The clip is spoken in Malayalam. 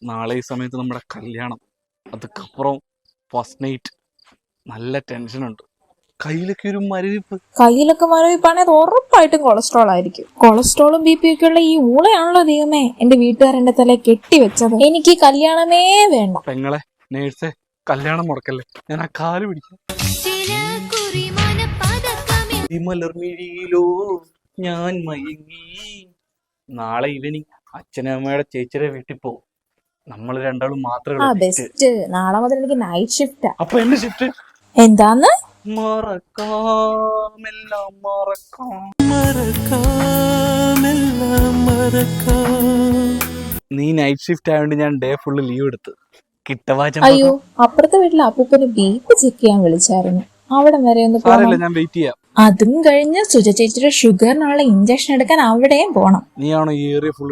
നാളെ ഈ സമയത്ത് നമ്മുടെ കല്യാണം, അതുക്കപ്പുറം ഫസ്റ്റ് നൈറ്റ്. നല്ല ടെൻഷനുണ്ട്. കയ്യിലൊക്കെ ഒരു മരവിപ്പ്. കയ്യിലൊക്കെ മരവിപ്പാണെങ്കിൽ അത് ഉറപ്പായിട്ടും കൊളസ്ട്രോൾ ആയിരിക്കും. കൊളസ്ട്രോളും BP ഒക്കെ ഉള്ള ഈ ഊളയാണല്ലോ ദൈവമേ എന്റെ വീട്ടുകാരെന്റെ തല കെട്ടിവെച്ചത്. എനിക്ക് കല്യാണമേ വേണ്ട. പെങ്ങളെ, നേഴ്സേ, കല്യാണം മുടക്കല്ലേ, ഞാൻ ആ കാല് പിടിക്കാം. മലർമിഴിയിലോ ഞാൻ മയങ്ങി. നാളെ ഈവനിങ് അച്ഛനമ്മയുടെ ചേച്ചിയുടെ വീട്ടിൽ പോകും. നമ്മൾ രണ്ടാളും മാത്രമേ. ബെസ്റ്റ്. നാളെ മുതൽ എനിക്ക് നൈറ്റ് ഷിഫ്റ്റാ. അപ്പൊ എന്റെ ഷിഫ്റ്റ് എന്താന്ന്? മറക്കാമെല്ലാം മറക്കാം. നീ നൈറ്റ് ഷിഫ്റ്റ് ആയതുകൊണ്ട് ഞാൻ ഡേ ഫുള്ള് ലീവ് എടുത്ത്. കിട്ടവാച്ച. അയ്യോ, അപ്പുറത്തെ വീട്ടിലെ അപ്പൂപ്പന് BP ചെക്ക് ചെയ്യാൻ വിളിച്ചായിരുന്നു. അവിടെ വരെ ഒന്ന് പോകണം. ഞാൻ വെയിറ്റ് ചെയ്യാം. അതും കഴിഞ്ഞ് സുജ ചേച്ചിയുടെ ഷുഗറിനുള്ള ഇഞ്ചക്ഷൻ എടുക്കാൻ അവിടെയും പോണം. നീയാണോ ഈ ഏറിയ ഫുൾ